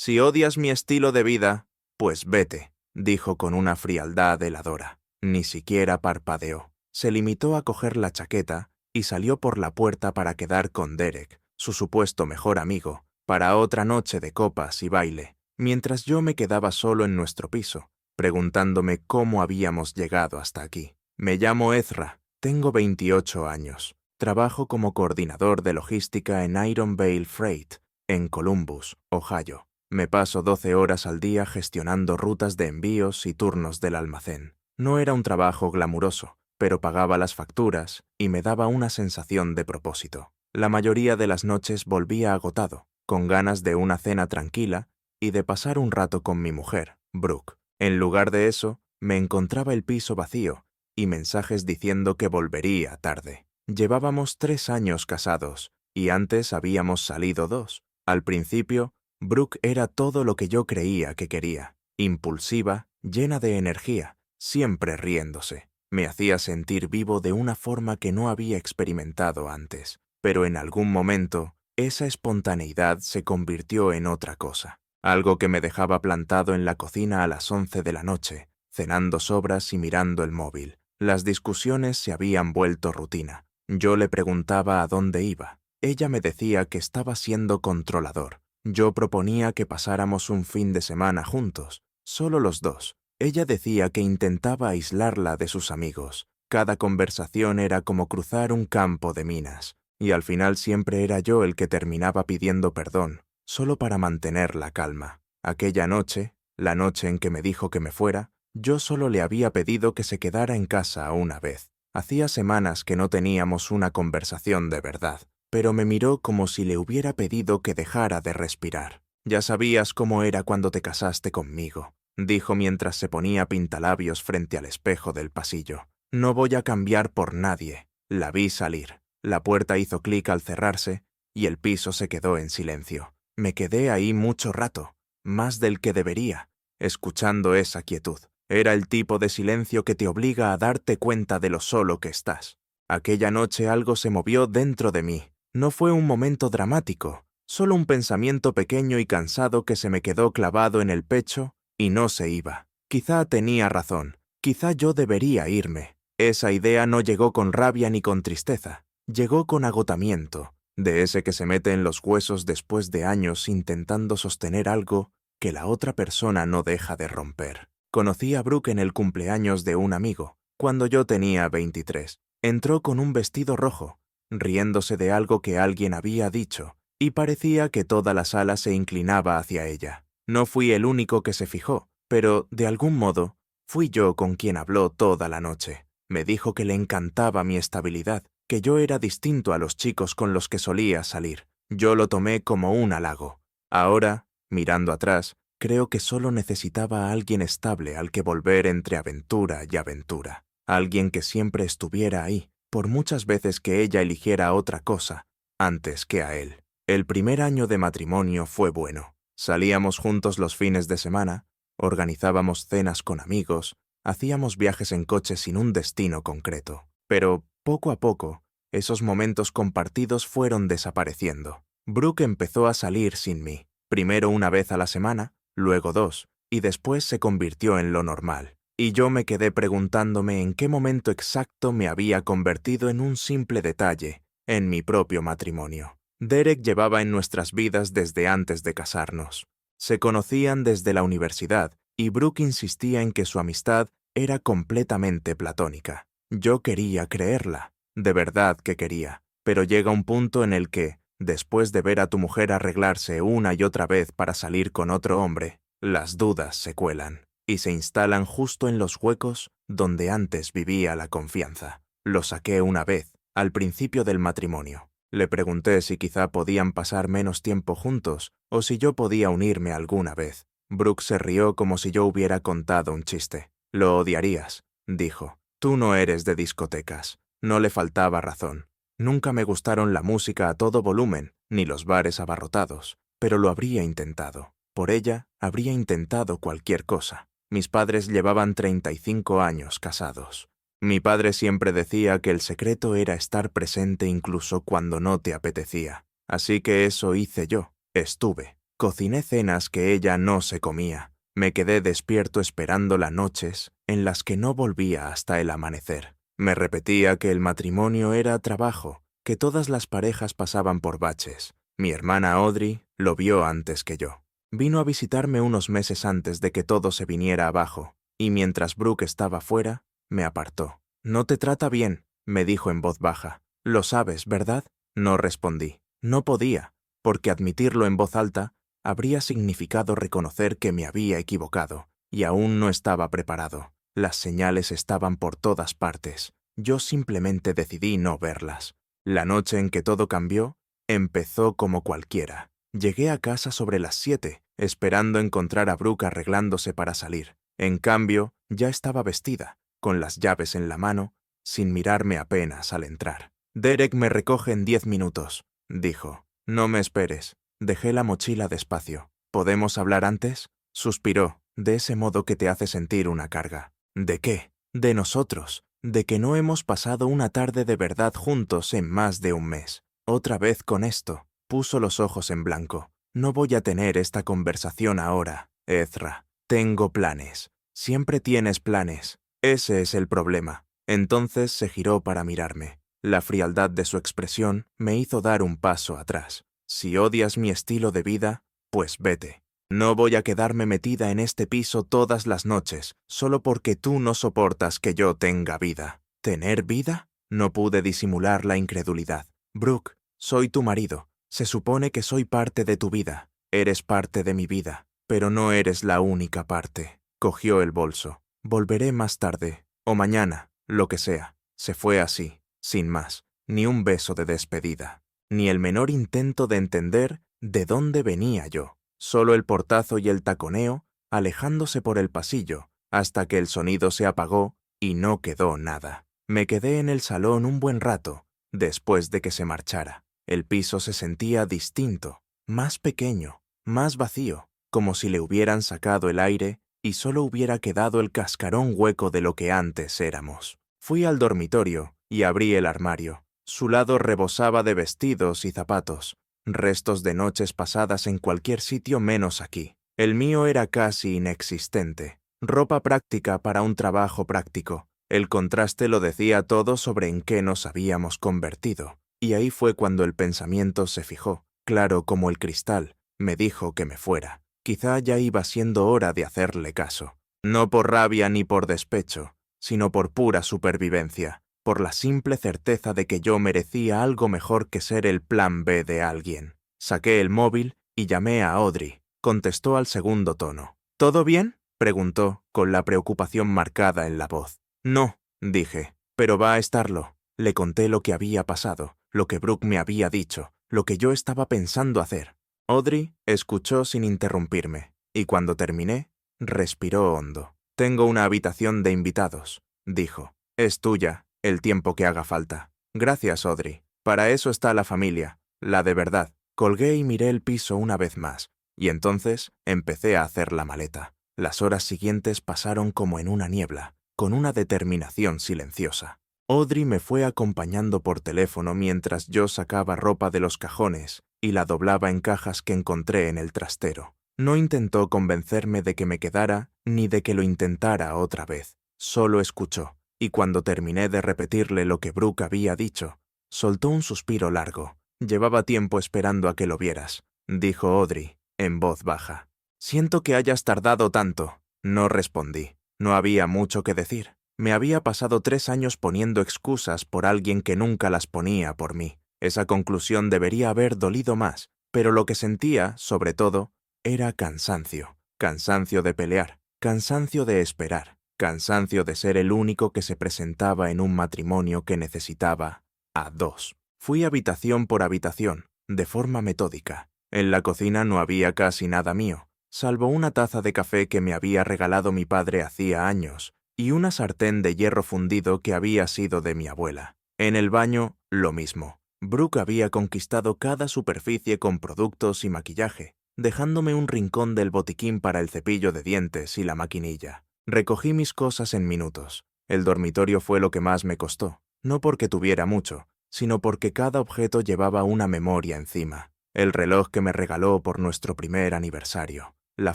Si odias mi estilo de vida, pues vete, dijo con una frialdad heladora. Ni siquiera parpadeó. Se limitó a coger la chaqueta y salió por la puerta para quedar con Derek, su supuesto mejor amigo, para otra noche de copas y baile, mientras yo me quedaba solo en nuestro piso, preguntándome cómo habíamos llegado hasta aquí. Me llamo Ezra, tengo 28 años. Trabajo como coordinador de logística en Iron Vale Freight, en Columbus, Ohio. Me paso 12 horas al día gestionando rutas de envíos y turnos del almacén. No era un trabajo glamuroso, pero pagaba las facturas y me daba una sensación de propósito. La mayoría de las noches volvía agotado, con ganas de una cena tranquila y de pasar un rato con mi mujer, Brooke. En lugar de eso, me encontraba el piso vacío y mensajes diciendo que volvería tarde. Llevábamos 3 años casados y antes habíamos salido 2. Al principio, Brooke era todo lo que yo creía que quería. Impulsiva, llena de energía, siempre riéndose. Me hacía sentir vivo de una forma que no había experimentado antes. Pero en algún momento, esa espontaneidad se convirtió en otra cosa. Algo que me dejaba plantado en la cocina a las 11 de la noche, cenando sobras y mirando el móvil. Las discusiones se habían vuelto rutina. Yo le preguntaba a dónde iba. Ella me decía que estaba siendo controlador. Yo proponía que pasáramos un fin de semana juntos, solo los dos. Ella decía que intentaba aislarla de sus amigos. Cada conversación era como cruzar un campo de minas, y al final siempre era yo el que terminaba pidiendo perdón, solo para mantener la calma. Aquella noche, la noche en que me dijo que me fuera, yo solo le había pedido que se quedara en casa una vez. Hacía semanas que no teníamos una conversación de verdad, pero me miró como si le hubiera pedido que dejara de respirar. «Ya sabías cómo era cuando te casaste conmigo», dijo mientras se ponía pintalabios frente al espejo del pasillo. «No voy a cambiar por nadie». La vi salir. La puerta hizo clic al cerrarse y el piso se quedó en silencio. Me quedé ahí mucho rato, más del que debería, escuchando esa quietud. Era el tipo de silencio que te obliga a darte cuenta de lo solo que estás. Aquella noche algo se movió dentro de mí. No fue un momento dramático, solo un pensamiento pequeño y cansado que se me quedó clavado en el pecho y no se iba. Quizá tenía razón, quizá yo debería irme. Esa idea no llegó con rabia ni con tristeza, llegó con agotamiento, de ese que se mete en los huesos después de años intentando sostener algo que la otra persona no deja de romper. Conocí a Brooke en el cumpleaños de un amigo, cuando yo tenía 23. Entró con un vestido rojo, riéndose de algo que alguien había dicho, y parecía que toda la sala se inclinaba hacia ella. No fui el único que se fijó, pero, de algún modo, fui yo con quien habló toda la noche. Me dijo que le encantaba mi estabilidad, que yo era distinto a los chicos con los que solía salir. Yo lo tomé como un halago. Ahora, mirando atrás, creo que solo necesitaba a alguien estable al que volver entre aventura y aventura. Alguien que siempre estuviera ahí, por muchas veces que ella eligiera otra cosa, antes que a él. El primer año de matrimonio fue bueno. Salíamos juntos los fines de semana, organizábamos cenas con amigos, hacíamos viajes en coche sin un destino concreto. Pero, poco a poco, esos momentos compartidos fueron desapareciendo. Brooke empezó a salir sin mí, primero una vez a la semana, luego 2, y después se convirtió en lo normal. Y yo me quedé preguntándome en qué momento exacto me había convertido en un simple detalle en mi propio matrimonio. Derek llevaba en nuestras vidas desde antes de casarnos. Se conocían desde la universidad y Brooke insistía en que su amistad era completamente platónica. Yo quería creerla, de verdad que quería, pero llega un punto en el que, después de ver a tu mujer arreglarse una y otra vez para salir con otro hombre, las dudas se cuelan y se instalan justo en los huecos donde antes vivía la confianza. Lo saqué una vez, al principio del matrimonio. Le pregunté si quizá podían pasar menos tiempo juntos o si yo podía unirme alguna vez. Brooke se rió como si yo hubiera contado un chiste. «Lo odiarías», dijo. «Tú no eres de discotecas». No le faltaba razón. Nunca me gustaron la música a todo volumen, ni los bares abarrotados, pero lo habría intentado. Por ella, habría intentado cualquier cosa. Mis padres llevaban 35 años casados. Mi padre siempre decía que el secreto era estar presente incluso cuando no te apetecía. Así que eso hice yo. Estuve. Cociné cenas que ella no se comía. Me quedé despierto esperando las noches en las que no volvía hasta el amanecer. Me repetía que el matrimonio era trabajo, que todas las parejas pasaban por baches. Mi hermana Audrey lo vio antes que yo. Vino a visitarme unos meses antes de que todo se viniera abajo, y mientras Brooke estaba fuera, me apartó. «No te trata bien», me dijo en voz baja. «Lo sabes, ¿verdad?». No respondí. No podía, porque admitirlo en voz alta habría significado reconocer que me había equivocado, y aún no estaba preparado. Las señales estaban por todas partes. Yo simplemente decidí no verlas. La noche en que todo cambió, empezó como cualquiera. Llegué a casa sobre las 7, esperando encontrar a Brooke arreglándose para salir. En cambio, ya estaba vestida, con las llaves en la mano, sin mirarme apenas al entrar. «Derek me recoge en 10 minutos», dijo. «No me esperes». Dejé la mochila despacio. «¿Podemos hablar antes?», suspiró, de ese modo que te hace sentir una carga. «¿De qué?». «De nosotros, de que no hemos pasado una tarde de verdad juntos en más de un mes. Otra vez con esto». Puso los ojos en blanco. «No voy a tener esta conversación ahora, Ezra. Tengo planes». «Siempre tienes planes. Ese es el problema». Entonces se giró para mirarme. La frialdad de su expresión me hizo dar un paso atrás. «Si odias mi estilo de vida, pues vete. No voy a quedarme metida en este piso todas las noches, solo porque tú no soportas que yo tenga vida». «¿Tener vida?». No pude disimular la incredulidad. «Brooke, soy tu marido. Se supone que soy parte de tu vida. Eres parte de mi vida, pero no eres la única parte». Cogió el bolso. «Volveré más tarde, o mañana, lo que sea». Se fue así, sin más, ni un beso de despedida, ni el menor intento de entender de dónde venía yo. Solo el portazo y el taconeo, alejándose por el pasillo, hasta que el sonido se apagó y no quedó nada. Me quedé en el salón un buen rato, después de que se marchara. El piso se sentía distinto, más pequeño, más vacío, como si le hubieran sacado el aire y solo hubiera quedado el cascarón hueco de lo que antes éramos. Fui al dormitorio y abrí el armario. Su lado rebosaba de vestidos y zapatos, restos de noches pasadas en cualquier sitio menos aquí. El mío era casi inexistente. Ropa práctica para un trabajo práctico. El contraste lo decía todo sobre en qué nos habíamos convertido. Y ahí fue cuando el pensamiento se fijó, claro como el cristal. Me dijo que me fuera. Quizá ya iba siendo hora de hacerle caso. No por rabia ni por despecho, sino por pura supervivencia, por la simple certeza de que yo merecía algo mejor que ser el plan B de alguien. Saqué el móvil y llamé a Audrey. Contestó al segundo tono. «¿Todo bien?», preguntó, con la preocupación marcada en la voz. «No», dije, «pero va a estarlo». Le conté lo que había pasado, lo que Brooke me había dicho, lo que yo estaba pensando hacer. Audrey escuchó sin interrumpirme, y cuando terminé, respiró hondo. «Tengo una habitación de invitados», dijo. «Es tuya, el tiempo que haga falta». «Gracias, Audrey. Para eso está la familia, la de verdad». Colgué y miré el piso una vez más, y entonces empecé a hacer la maleta. Las horas siguientes pasaron como en una niebla, con una determinación silenciosa. Audrey me fue acompañando por teléfono mientras yo sacaba ropa de los cajones y la doblaba en cajas que encontré en el trastero. No intentó convencerme de que me quedara ni de que lo intentara otra vez. Solo escuchó, y cuando terminé de repetirle lo que Brooke había dicho, soltó un suspiro largo. «Llevaba tiempo esperando a que lo vieras», dijo Audrey, en voz baja. «Siento que hayas tardado tanto». No respondí. No había mucho que decir. Me había pasado 3 años poniendo excusas por alguien que nunca las ponía por mí. Esa conclusión debería haber dolido más, pero lo que sentía, sobre todo, era cansancio. Cansancio de pelear, cansancio de esperar, cansancio de ser el único que se presentaba en un matrimonio que necesitaba a 2. Fui habitación por habitación, de forma metódica. En la cocina no había casi nada mío, salvo una taza de café que me había regalado mi padre hacía años y una sartén de hierro fundido que había sido de mi abuela. En el baño, lo mismo. Brooke había conquistado cada superficie con productos y maquillaje, dejándome un rincón del botiquín para el cepillo de dientes y la maquinilla. Recogí mis cosas en minutos. El dormitorio fue lo que más me costó, no porque tuviera mucho, sino porque cada objeto llevaba una memoria encima. el reloj que me regaló por nuestro primer aniversario, la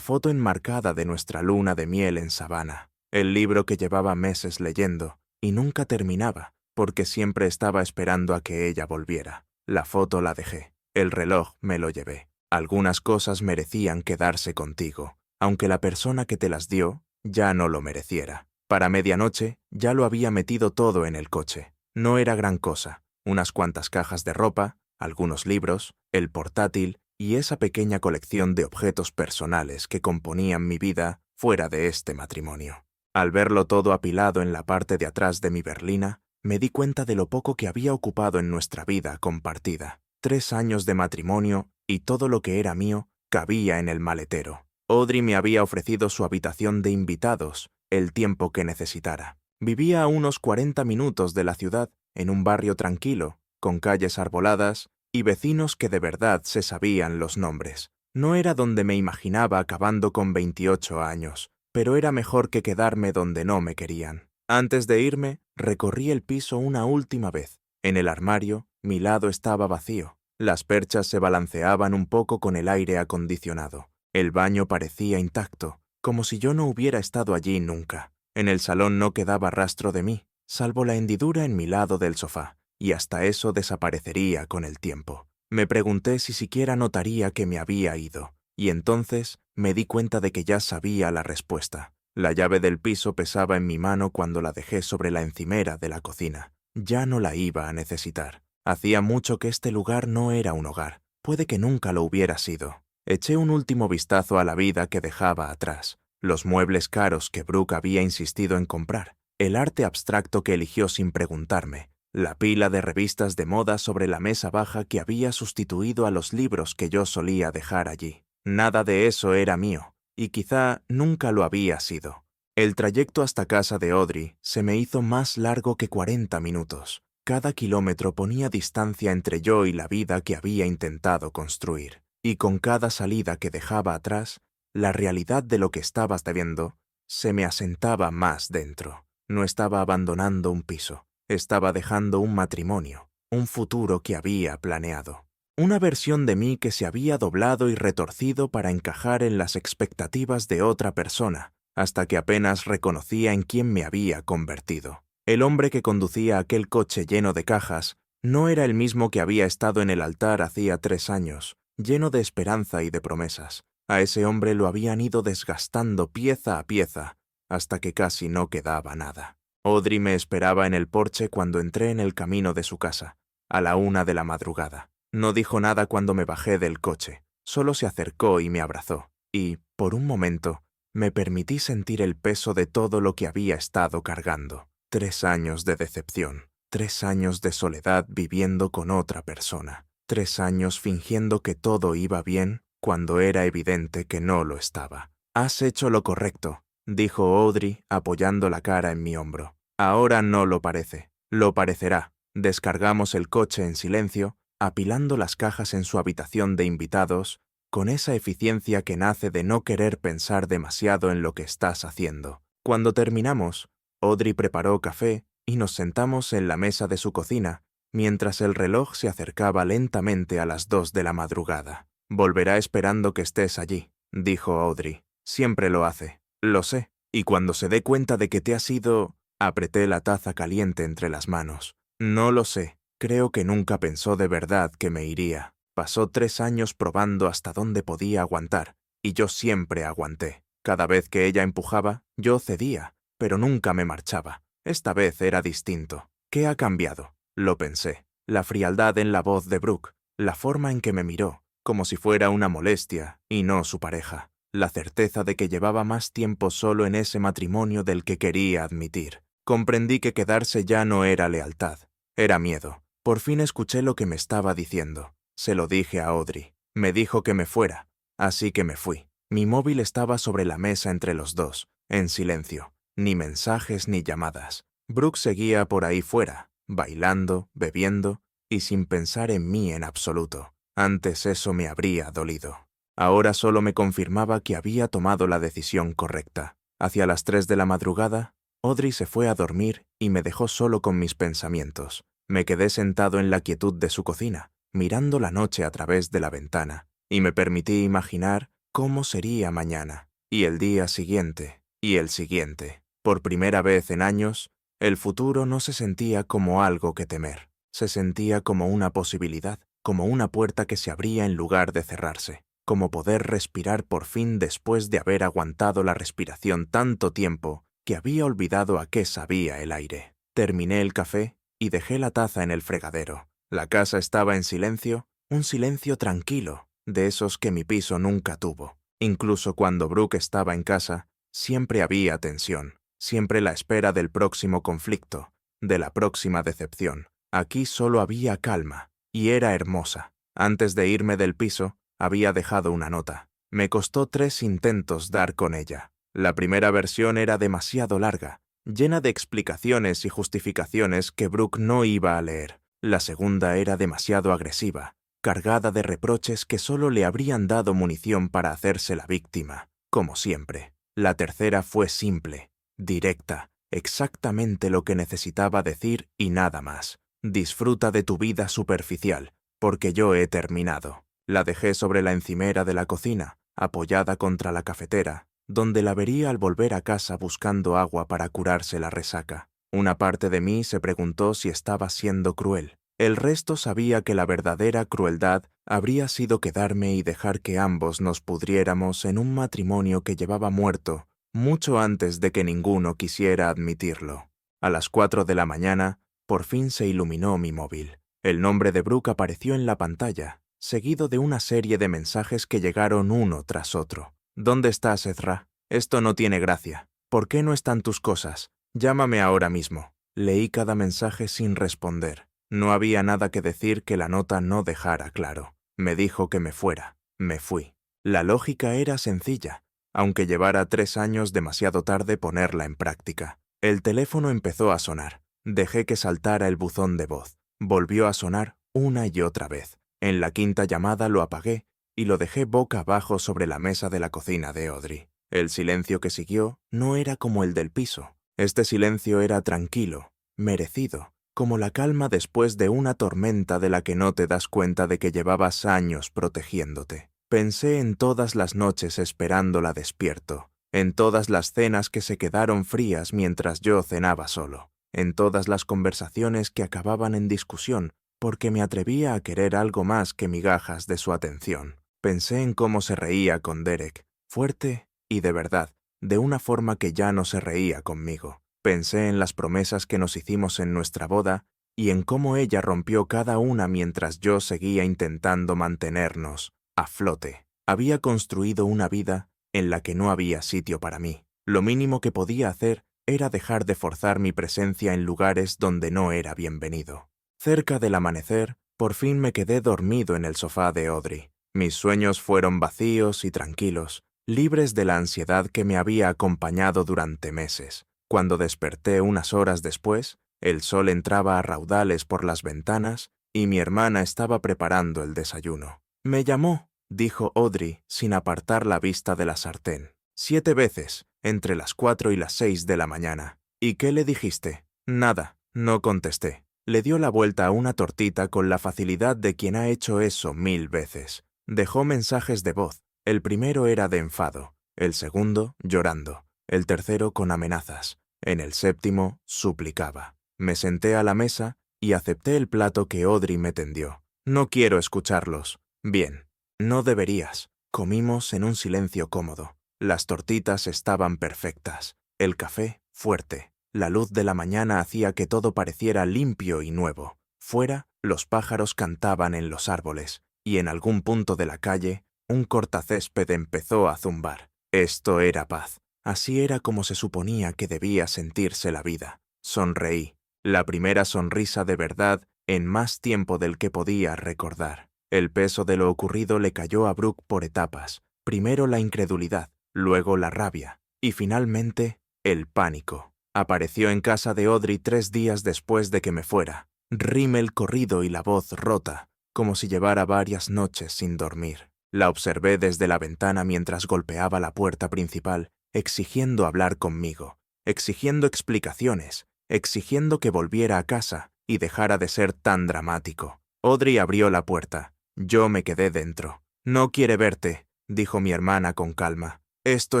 foto enmarcada de nuestra luna de miel en Savannah, el libro que llevaba meses leyendo y nunca terminaba, porque siempre estaba esperando a que ella volviera. La foto la dejé, el reloj me lo llevé. Algunas cosas merecían quedarse contigo, aunque la persona que te las dio ya no lo mereciera. Para medianoche ya lo había metido todo en el coche. No era gran cosa, unas cuantas cajas de ropa, algunos libros, el portátil y esa pequeña colección de objetos personales que componían mi vida fuera de este matrimonio. Al verlo todo apilado en la parte de atrás de mi berlina, me di cuenta de lo poco que había ocupado en nuestra vida compartida. 3 años de matrimonio y todo lo que era mío cabía en el maletero. Audrey me había ofrecido su habitación de invitados el tiempo que necesitara. Vivía a unos 40 minutos de la ciudad, en un barrio tranquilo, con calles arboladas y vecinos que de verdad se sabían los nombres. No era donde me imaginaba acabando con 28 años, pero era mejor que quedarme donde no me querían. Antes de irme, recorrí el piso una última vez. En el armario, mi lado estaba vacío. Las perchas se balanceaban un poco con el aire acondicionado. El baño parecía intacto, como si yo no hubiera estado allí nunca. En el salón no quedaba rastro de mí, salvo la hendidura en mi lado del sofá, y hasta eso desaparecería con el tiempo. Me pregunté si siquiera notaría que me había ido, y entonces me di cuenta de que ya sabía la respuesta. La llave del piso pesaba en mi mano cuando la dejé sobre la encimera de la cocina. Ya no la iba a necesitar. Hacía mucho que este lugar no era un hogar. Puede que nunca lo hubiera sido. Eché un último vistazo a la vida que dejaba atrás, los muebles caros que Brooke había insistido en comprar, el arte abstracto que eligió sin preguntarme, la pila de revistas de moda sobre la mesa baja que había sustituido a los libros que yo solía dejar allí. Nada de eso era mío, y quizá nunca lo había sido. El trayecto hasta casa de Audrey se me hizo más largo que 40 minutos. Cada kilómetro ponía distancia entre yo y la vida que había intentado construir. Y con cada salida que dejaba atrás, la realidad de lo que estaba viendo se me asentaba más dentro. No estaba abandonando un piso, estaba dejando un matrimonio, un futuro que había planeado. Una versión de mí que se había doblado y retorcido para encajar en las expectativas de otra persona, hasta que apenas reconocía en quién me había convertido. El hombre que conducía aquel coche lleno de cajas no era el mismo que había estado en el altar hacía 3 años, lleno de esperanza y de promesas. A ese hombre lo habían ido desgastando pieza a pieza, hasta que casi no quedaba nada. Audrey me esperaba en el porche cuando entré en el camino de su casa, a la 1 de la madrugada. No dijo nada cuando me bajé del coche, solo se acercó y me abrazó, y, por un momento, me permití sentir el peso de todo lo que había estado cargando. 3 años de decepción, 3 años de soledad viviendo con otra persona, 3 años fingiendo que todo iba bien cuando era evidente que no lo estaba. «Has hecho lo correcto», dijo Audrey apoyando la cara en mi hombro. «Ahora no lo parece. Lo parecerá». Descargamos el coche en silencio, apilando las cajas en su habitación de invitados, con esa eficiencia que nace de no querer pensar demasiado en lo que estás haciendo. Cuando terminamos, Audrey preparó café y nos sentamos en la mesa de su cocina, mientras el reloj se acercaba lentamente a las 2 de la madrugada. «Volverá esperando que estés allí», dijo Audrey. «Siempre lo hace. Lo sé. Y cuando se dé cuenta de que te has ido...» Apreté la taza caliente entre las manos. «No lo sé. Creo que nunca pensó de verdad que me iría. Pasó 3 años probando hasta dónde podía aguantar, y yo siempre aguanté. Cada vez que ella empujaba, yo cedía, pero nunca me marchaba. Esta vez era distinto. ¿Qué ha cambiado?», lo pensé. La frialdad en la voz de Brooke, la forma en que me miró, como si fuera una molestia y no su pareja. La certeza de que llevaba más tiempo solo en ese matrimonio del que quería admitir. Comprendí que quedarse ya no era lealtad, era miedo. Por fin escuché lo que me estaba diciendo. Se lo dije a Audrey. Me dijo que me fuera, así que me fui. Mi móvil estaba sobre la mesa entre los dos, en silencio. Ni mensajes ni llamadas. Brooke seguía por ahí fuera, bailando, bebiendo y sin pensar en mí en absoluto. Antes eso me habría dolido. Ahora solo me confirmaba que había tomado la decisión correcta. Hacia las 3 de la madrugada, Audrey se fue a dormir y me dejó solo con mis pensamientos. Me quedé sentado en la quietud de su cocina, mirando la noche a través de la ventana, y me permití imaginar cómo sería mañana, y el día siguiente, y el siguiente. Por primera vez en años, el futuro no se sentía como algo que temer, se sentía como una posibilidad, como una puerta que se abría en lugar de cerrarse, como poder respirar por fin después de haber aguantado la respiración tanto tiempo que había olvidado a qué sabía el aire. Terminé el café y dejé la taza en el fregadero. La casa estaba en silencio, un silencio tranquilo, de esos que mi piso nunca tuvo. Incluso cuando Brooke estaba en casa, siempre había tensión, siempre la espera del próximo conflicto, de la próxima decepción. Aquí solo había calma, y era hermosa. Antes de irme del piso, había dejado una nota. Me costó 3 intentos dar con ella. La primera versión era demasiado larga, llena de explicaciones y justificaciones que Brooke no iba a leer. La segunda era demasiado agresiva, cargada de reproches que solo le habrían dado munición para hacerse la víctima, como siempre. La tercera fue simple, directa, exactamente lo que necesitaba decir y nada más. Disfruta de tu vida superficial, porque yo he terminado. La dejé sobre la encimera de la cocina, apoyada contra la cafetera, donde la vería al volver a casa buscando agua para curarse la resaca. Una parte de mí se preguntó si estaba siendo cruel. El resto sabía que la verdadera crueldad habría sido quedarme y dejar que ambos nos pudriéramos en un matrimonio que llevaba muerto mucho antes de que ninguno quisiera admitirlo. A las 4 de la mañana, por fin se iluminó mi móvil. El nombre de Brooke apareció en la pantalla, seguido de una serie de mensajes que llegaron uno tras otro. ¿Dónde estás, Ezra? Esto no tiene gracia. ¿Por qué no están tus cosas? Llámame ahora mismo. Leí cada mensaje sin responder. No había nada que decir que la nota no dejara claro. Me dijo que me fuera. Me fui. La lógica era sencilla, aunque llevara 3 años demasiado tarde ponerla en práctica. El teléfono empezó a sonar. Dejé que saltara el buzón de voz. Volvió a sonar una y otra vez. En la quinta llamada lo apagué y lo dejé boca abajo sobre la mesa de la cocina de Audrey. El silencio que siguió no era como el del piso. Este silencio era tranquilo, merecido, como la calma después de una tormenta de la que no te das cuenta de que llevabas años protegiéndote. Pensé en todas las noches esperándola despierto, en todas las cenas que se quedaron frías mientras yo cenaba solo, en todas las conversaciones que acababan en discusión porque me atrevía a querer algo más que migajas de su atención. Pensé en cómo se reía con Derek, fuerte y de verdad, de una forma que ya no se reía conmigo. Pensé en las promesas que nos hicimos en nuestra boda y en cómo ella rompió cada una mientras yo seguía intentando mantenernos a flote. Había construido una vida en la que no había sitio para mí. Lo mínimo que podía hacer era dejar de forzar mi presencia en lugares donde no era bienvenido. Cerca del amanecer, por fin me quedé dormido en el sofá de Audrey. Mis sueños fueron vacíos y tranquilos, libres de la ansiedad que me había acompañado durante meses. Cuando desperté unas horas después, el sol entraba a raudales por las ventanas y mi hermana estaba preparando el desayuno. «Me llamó», dijo Audrey sin apartar la vista de la sartén. 7 veces, entre las 4 y las 6 de la mañana. «¿Y qué le dijiste?» «Nada», no contesté. Le dio la vuelta a una tortita con la facilidad de quien ha hecho eso 1000 veces. Dejó mensajes de voz. El primero era de enfado, el segundo llorando, el tercero con amenazas. En el séptimo suplicaba. Me senté a la mesa y acepté el plato que Audrey me tendió. «No quiero escucharlos». «Bien, no deberías». Comimos en un silencio cómodo. Las tortitas estaban perfectas, el café fuerte. La luz de la mañana hacía que todo pareciera limpio y nuevo. Fuera, los pájaros cantaban en los árboles, y en algún punto de la calle, un cortacésped empezó a zumbar. Esto era paz. Así era como se suponía que debía sentirse la vida. Sonreí. La primera sonrisa de verdad en más tiempo del que podía recordar. El peso de lo ocurrido le cayó a Brooke por etapas. Primero la incredulidad, luego la rabia, y finalmente el pánico. Apareció en casa de Audrey 3 días después de que me fuera. Rímel corrido y la voz rota, como si llevara varias noches sin dormir. La observé desde la ventana mientras golpeaba la puerta principal, exigiendo hablar conmigo, exigiendo explicaciones, exigiendo que volviera a casa y dejara de ser tan dramático. Audrey abrió la puerta. Yo me quedé dentro. No quiere verte, dijo mi hermana con calma. Esto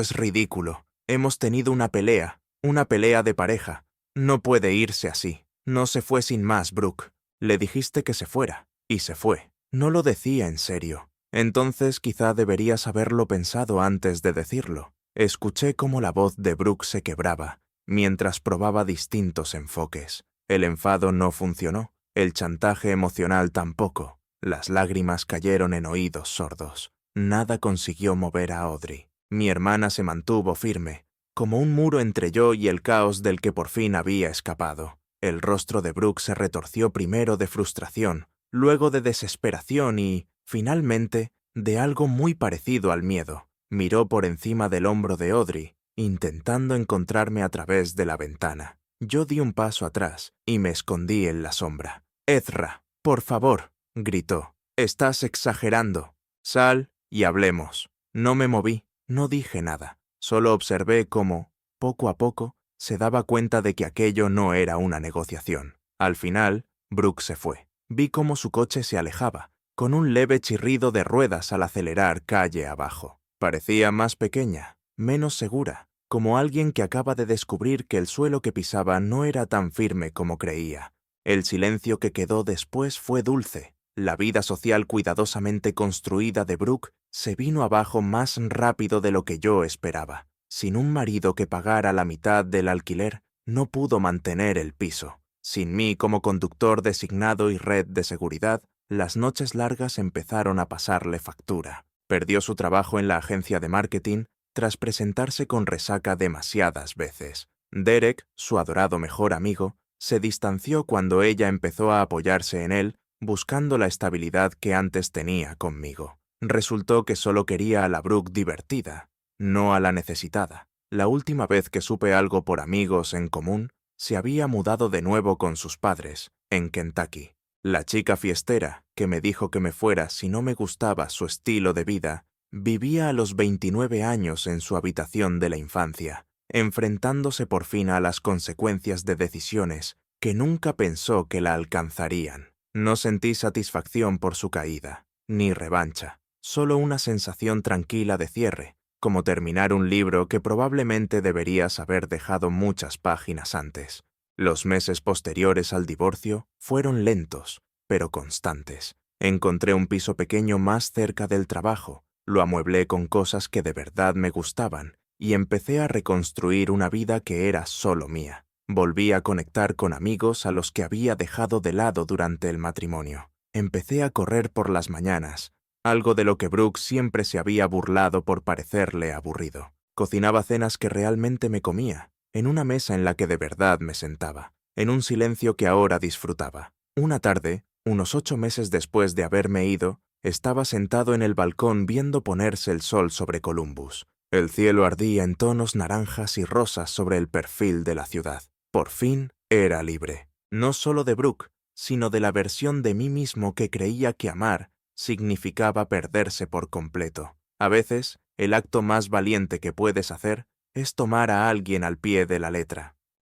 es ridículo. Hemos tenido una pelea de pareja. No puede irse así. No se fue sin más, Brooke. Le dijiste que se fuera, y se fue. No lo decía en serio. Entonces quizá deberías haberlo pensado antes de decirlo. Escuché cómo la voz de Brooke se quebraba, mientras probaba distintos enfoques. El enfado no funcionó, el chantaje emocional tampoco. Las lágrimas cayeron en oídos sordos. Nada consiguió mover a Audrey. Mi hermana se mantuvo firme, como un muro entre yo y el caos del que por fin había escapado. El rostro de Brooke se retorció primero de frustración, luego de desesperación y, finalmente, de algo muy parecido al miedo. Miró por encima del hombro de Audrey, intentando encontrarme a través de la ventana. Yo di un paso atrás y me escondí en la sombra. «Ezra, por favor», gritó. «Estás exagerando. Sal y hablemos». No me moví, no dije nada. Solo observé cómo, poco a poco, se daba cuenta de que aquello no era una negociación. Al final, Brooke se fue. Vi cómo su coche se alejaba, con un leve chirrido de ruedas al acelerar calle abajo. Parecía más pequeña, menos segura, como alguien que acaba de descubrir que el suelo que pisaba no era tan firme como creía. El silencio que quedó después fue dulce. La vida social cuidadosamente construida de Brooke se vino abajo más rápido de lo que yo esperaba. Sin un marido que pagara la mitad del alquiler, no pudo mantener el piso. Sin mí como conductor designado y red de seguridad, las noches largas empezaron a pasarle factura. Perdió su trabajo en la agencia de marketing tras presentarse con resaca demasiadas veces. Derek, su adorado mejor amigo, se distanció cuando ella empezó a apoyarse en él, buscando la estabilidad que antes tenía conmigo. Resultó que solo quería a la Brooke divertida, no a la necesitada. La última vez que supe algo por amigos en común, se había mudado de nuevo con sus padres, en Kentucky. La chica fiestera, que me dijo que me fuera si no me gustaba su estilo de vida, vivía a los 29 años en su habitación de la infancia, enfrentándose por fin a las consecuencias de decisiones que nunca pensó que la alcanzarían. No sentí satisfacción por su caída, ni revancha, solo una sensación tranquila de cierre, como terminar un libro que probablemente deberías haber dejado muchas páginas antes. Los meses posteriores al divorcio fueron lentos, pero constantes. Encontré un piso pequeño más cerca del trabajo, lo amueblé con cosas que de verdad me gustaban y empecé a reconstruir una vida que era solo mía. Volví a conectar con amigos a los que había dejado de lado durante el matrimonio. Empecé a correr por las mañanas, algo de lo que Brooke siempre se había burlado por parecerle aburrido. Cocinaba cenas que realmente me comía, en una mesa en la que de verdad me sentaba, en un silencio que ahora disfrutaba. Una tarde, unos 8 meses después de haberme ido, estaba sentado en el balcón viendo ponerse el sol sobre Columbus. El cielo ardía en tonos naranjas y rosas sobre el perfil de la ciudad. Por fin era libre, no solo de Brooke, sino de la versión de mí mismo que creía que amar significaba perderse por completo. A veces, el acto más valiente que puedes hacer es tomar a alguien al pie de la letra.